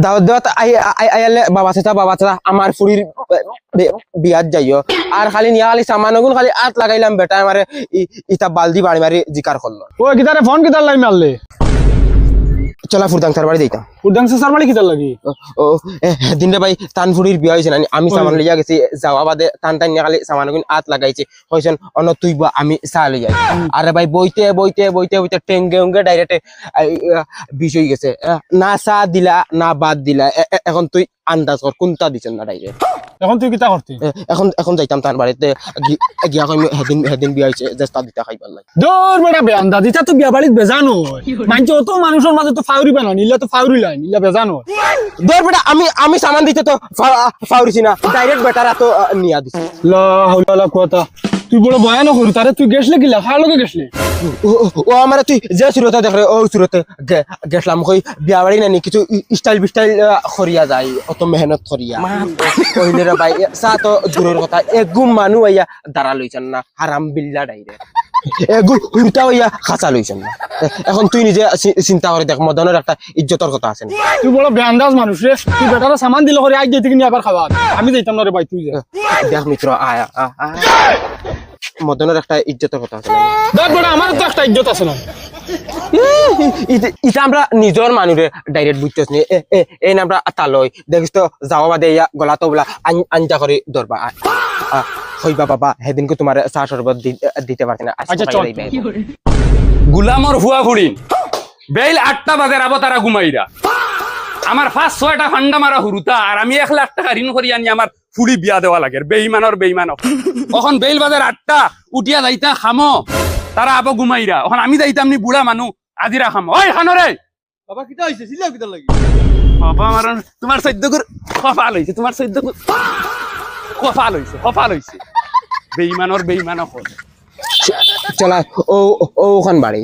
দাওয়াত দাওয়াত আইলে বাবা চাচা আমার ফুরির বিয়াত যাইও আর খালি নিয়া খালি সামানগুন খালি আত লাগাইলাম বেটা আমারে ইতা বালদি বাড়ি মারি জিকার করলো ও গিটারে ফোন কিতার লাই মারলে চলা ফুরদাং তার বাড়ি যাইতাম উদ্যাং সার মালি কিতার লাগি ও দিন রে ভাই তানফুরির বিয়া হয়েছে না আমি সামান লইয়া গেছি যাওয়া বাদে টান নিয়ে খালি সামানগুন আত লাগাইছে হয়েছেন অন্য তুই আমি চা লই যাই আরে ভাই বইতে বইতে বইতে বইতে টেঙ্গে উঙ্গে ডাইরেক্ট বিষ হয়ে গেছে না চা দিলা না বাদ দিলা এখন তুই আন্দাজ কর কোনটা দিছেন না ডাইরেক্ট এখন তুই কিতা করতি এখন যাইতাম তার বাড়িতে গিয়া কই হেদিন বিয়া হয়েছে জেস্তা দিতে খাইবার লাগে দূর বেটা বেয়ান্দা দিতা তো বিয়া বাড়িত বেজানো মানছে অত মানুষের মাঝে তো ফাউরি বানা নিলা তো ফাউরি লাই নিলা বেজানো দূর বেটা আমি সামান দিতে তো ফাউরিছি না ডাইরেক্ট বেটারা তো নিয়া দিছে লা হাওলা লা কুওয়াতা তুই বড় বয়ানো করি তারে তুই গেছলে কিলা খার লগে গেছলে ও আমার তুই যে সুরতে দেখ ও সুরতে গেছলাম কই বিয়া বাড়ি নানি কিছু স্টাইল বিস্টাইল করিয়া যায় অত মেহনত করিয়া কইলে রে ভাই সা তো দূরের কথা এগুম মানু আইয়া দাঁড়া লইছেন না হারাম বিল্লা ডাইরেক্ট এগু হুমটা হইয়া খাঁচা লইছেন না এখন তুই নিজে চিন্তা করে দেখ মদনের একটা ইজ্জতর কথা আছে তুই বড় বেয়ান্দাজ মানুষ রে তুই বেটারা সামান দিল করে আজ যেতে কিনি আবার খাওয়া আমি যাইতাম না রে ভাই তুই যা দেখ মিত্র আয়া মদনের একটা ইজ্জতের কথা আছে দেখ বড় আমার তো একটা ইজ্জত আছে না ইটা আমরা নিজের মানুষে ডাইরেক্ট বুঝতেছ নি এই নামটা তালই দেখিস তো যাওয়া বাদে ইয়া গলা তো বলা আঞ্জা করে ধরবা হইবা বাবা সেদিনকে তোমার চা শরবত দিতে পারছি না আচ্ছা চল গুলামর হুয়া ফুড়ি বেল 8টা বাজে আবো তারা ঘুমাইরা আমার 5-6টা ফান্ডা মারা হুরুতা আর আমি 1 লাখ টাকা ঋণ করি আনি আমার ফুড়ি বিয়া দেওয়া লাগে বেইমানর এখন বেল বাজার 8টা উঠিয়া যাইতা খামো তারা আবো ঘুমাইরা এখন আমি যাইতাম নি বুড়া মানু আজিরা খামো ওই খানো রে বাবা কিটা হইছে সিলা কিটা লাগি বাবা আমার তোমার 14 গুর কপাল হইছে তোমার 14 গুর কপাল হইছে বেইমান হল চলা ওখান বাড়ি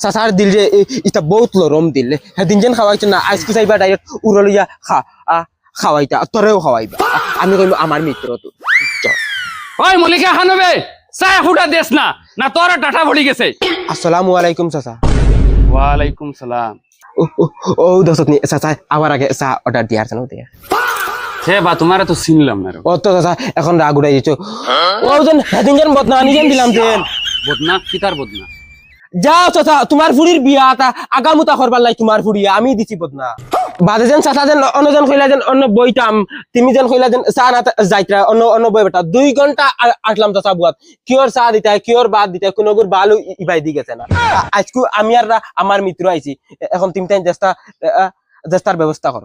চাচার দিল যে ইটা বহুত লরম দিল সেদিন যেন খাওয়াইছো না আজকে চাইবা ডাইরেক্ট উড়লিয়া খাওয়াইতা তোরেও খাওয়াইবা আমি কইম আমার মিত্র তো ওই মলিকা খানবে চায় ফুটা দেশ না তোর টাটা ভরি গেছে আসসালামু আলাইকুম চাচা ওয়ালাইকুম সালাম ও দোস্ত নি চাচা আমার আগে চা অর্ডার দিয়ার জানো দে হে বা তোমার তো চিনলাম না ও তো চাচা এখন রাগ উড়াই দিছো ও যেন সেদিন যেন বদনা আনি যেন দিলাম তেন বদনা কিতার বদনা যাও চাচা তোমার ফুড়ির বিয়া তা আগামুতা করবার লাই তোমার ফুড়িয়া আমি দিছি বদনা বাদে যেন চাচা যেন অন্যজন কইলা যেন অন্য বইতাম তুমি যেন কইলা যেন চা না যাইত্রা অন্য বই বেটা 2 ঘন্টা আসলাম চাচা বুয়াত কিওর চা দিতা কিওর বাদ দিতা কোন গুর বালু ইবাই দি গেছে না আজকু আমি আর আমার মিত্র আইছি এখন তুমি তাই জেস্তার ব্যবস্থা করো